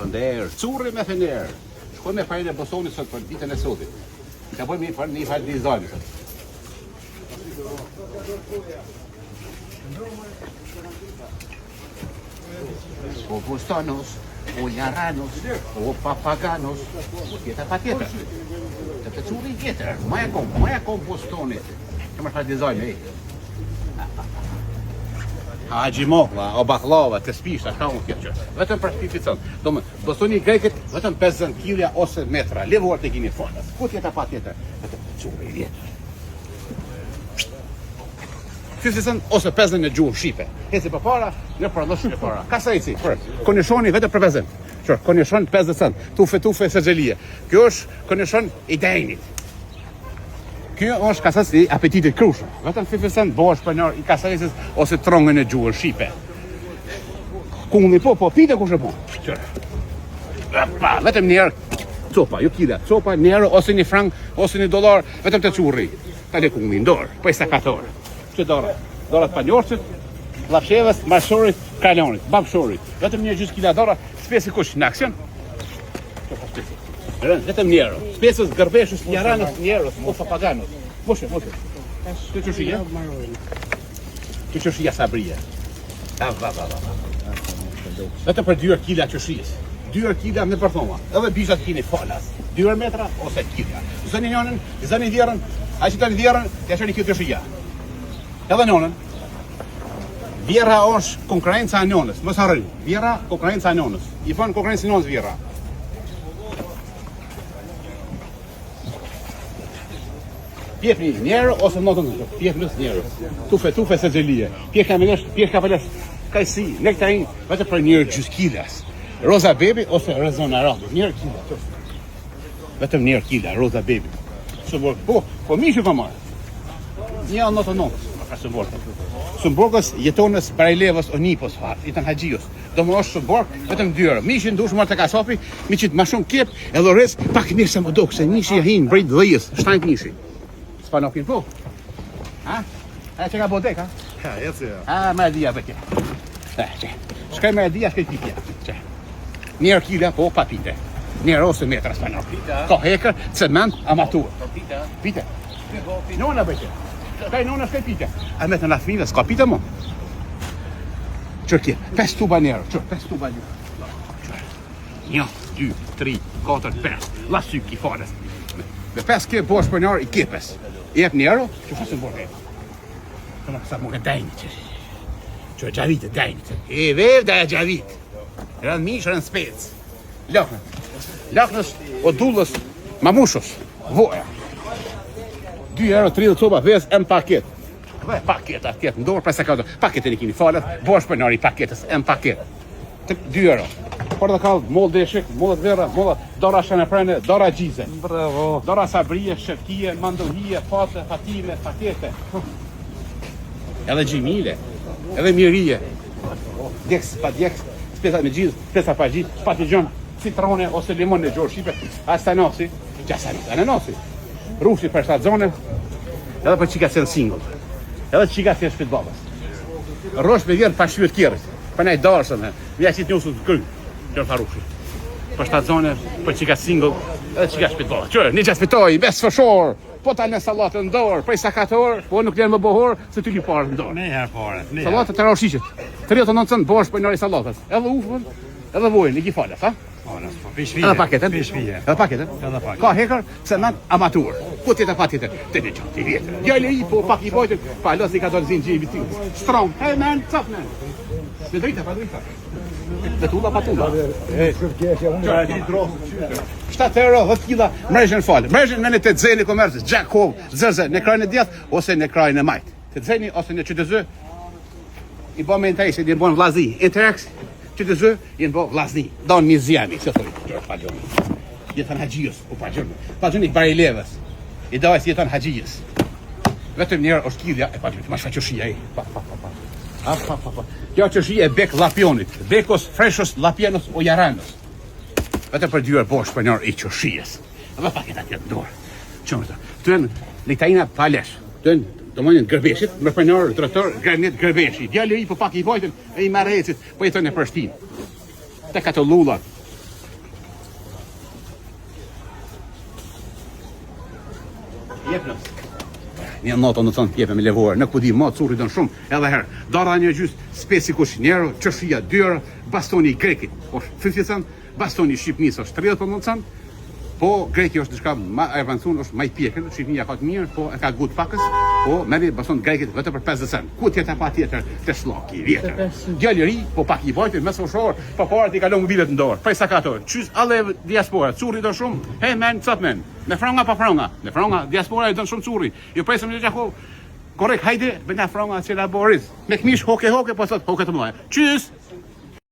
Shënder, curri me fener. Shkoj me fajin e Bosonit sot për ditën e sotit. Ka bëjmë një fajt dizajn sot. O bustanos, o jaranos, o papaganos, o tjetër pa tjetër. Të curi tjetër, maja kom bustonit. Këmë është dizajn e. A gjimokla, o baklava, të spisha, ka unë kjo që. Vetëm për shpificon. Domë, bostoni greket, vetëm 50 kilja ose metra. Levuar të kini fondas. Ku tjetër pa tjetër? Vetëm curi tjetër. 50 ose 50 në gjuhë shqipe. Heci për para, në për lëshë për para. Ka sa eci, për konishoni vetëm për 50. Qërë, konishon 50 cent. Tufe së gjelie. Kjo është konishon i dejnit. Kjo është kasas i apetitit krushën. Vetëm 50 cent bosh për nërë i kasaresis ose trongën e gjuhën shqipe. Kundi po, pite kush e po. Qërë. Vetëm njerë copa, ju kila. Copa, njerë, ose një frank, ose një dolar, vetëm të curri. Tale kundi, ndorë, për i sakatorë. Që dorat panjorësit, lapshevës, marshorit, kalonit, babshorit. Vetëm një gjysë kila dora, spesi kush në aksion. Vetëm njerë, spesës, gërbeshës, jaranës, njerës, o papaganës. Moshe. Të qëshia? Të qëshia sabrija. Vetëm për 2 kila qëshis. 2 kila në përthoma. Edhe bishat kini falas. 2 metra ose kila. Zëni njonën, zëni djerën, a që të një djerën, të jashtë një kjo qëshia. Edhe njonën, vjera është konkurenca e njonës, mos harroni. Vjera konkurenca e njonës. I bën konkurencë e njonës vjera. Pjefni njerë ose notën në pjefnës njerë. Tufe se gjelie. Pjef ka velesh kajsi, nektarin, vetëm për njerë gjys kilas. Roza bebi ose rezona rado. Njerë kila. Vetëm njerë kila, roza bebi. Po mishë pa marë. Një anë notë notës. Sumborgës jetonës Barajlevës o Nipos fat, i të në haqijos. Do më është Sumborg, vetëm 2 euro. Mishin dush marrë të kasapi, mi qitë ma shumë kjep, e dhores, pak mirë se më do, se mishi jahin, brejt dhejës, 7 mishi. S'pa në kinë po? Ha? A që ka bodek, ha? Ja, eci ja. Ha, me e dhja bëtje. Shkaj me e dhja, shkaj tipja. Njerë kila, po, pa pite. Njerë ose metra s'pa në pite. Ka hekër, cement, amatur. Pite. Nona bëtje. Kaj nona shkaj pite. A me të në fmive, s'ka pite mo? Qërë kje, 5 tuba njerë, 5 tuba njerë. 1, 2, 3, 4, 5. La sy ki fares. Me 5 kje bosh për njerë i kipes. I jep njerë, që fasë bërë e. Të në kësa më dajni qërë. Që e gjavit e dajni qërë. E vev da e gjavit. Rënë mish, rënë spec. Laknës o dullës mamushos. Voja. 2 euro 30 copa vezë em paket. Paket atjet, ndorë për se ka do. Paketin e kini falet, bosh për nërë i paketës, em paket. 2 euro. Por dhe kallë, mollë deshik, mollët vera, mollët dora shanëprene, dora gjize. Bravo. Dora sabrije, shëftije, mandohije, fate, fatime, pakete. Edhe gjimile, edhe mirije. Djeks, pa djeks, spesa me gjizë, spesa pa gjizë, patijon, citrone ose limon në gjorë shqipe. Astanosi, ananosi. Rushi për 7 zone, edhe për qika sen single. Edhe qika sen shpit babas. Rosh me vjerë pa shqyët kjerës. Për nej darësën, vja qitë njësë të kry. Qërë fa rushi. Për 7 zone, për qika single, edhe qika shpit babas. Qërë, një që spitoj, bes fëshor, po talë në salatë në dorë, prej sakator, po nuk jenë më bohor, se ty li parë në dorë. Ne herë pare. Salatë të rashishit. 39 cent bosh për njëri salatës. Edhe ufën, edhe vojnë, i kifalet, ha? Edhe paketën? Edhe paketën? Ka hekër, cement amatur. Po tjetër pa tjetër. Të një qatë i vjetër. Gjallë i po pak i bojtën, pa los i ka dorë zinë gjimi të strong. Hey man, what's up man? Me drita, pa drita. Me tulla, pa tulla. 7 euro, 10 kila, mrejshën falë. Mrejshën me në të dzeni komercës, Jack Hall, zërze, në krajnë e djath, ose në krajnë e majtë. Të dzeni, ose në qytëzë, i bo me në tajshë, i bo në vlazi. Interax, qytëzë, i në bo vlazni. Donë një zjami, se thoi, pa gjoni. Jetën haqijës, po pa gjoni. Pa gjoni Barajlevës. I dojës jetën haqijës. Vetëm njerë është kilja, e pa gjoni, ma shfa qëshia e. Kjo qëshia e bek lapionit. Bekos, freshos, lapienos o jaranës. Vetëm për 2 euro bosh për njërë i qëshijes. Dhe paket atjet në dorë. Qëmërë të. Tënë, nektajina palesh. Tënë, do mënjën gërbeshit, më për njërë, drëtor, granit gërbeshit. Djallë i po pak i vojtën, e i marecit, po jetën e përshtin. Te ka të lullat. Një nato në thënë jepe me levore, në kudi ma curi dënë shumë, edhe herë, dara një gjys, spesi kush njerë, qëshia 2 euro, bastoni grekit, është 50 cent, bastoni Shqipnis është 30 cent, po greki është diçka ma avancuar, është më i pjekën, Shqipnia ka të mirë, po e ka gut pakës, po merri baston grekit vetëm për 50 cent. Ku tjetër pa tjetër të shllaki vjetër. Djalë i ri, po pak i vajtë me soshor, pa parë ti kalon mobilet në dorë. Prej sa ka ato. Çys alle diaspora, curri do shumë. Hey man, çat men. Me franga pa franga. Me franga diaspora i don shumë curri. Jo presëm në gjako. Korrekt, hajde, bëna franga që la Boris. Me këmish hoke, po sot hoke të mëdha. Çys.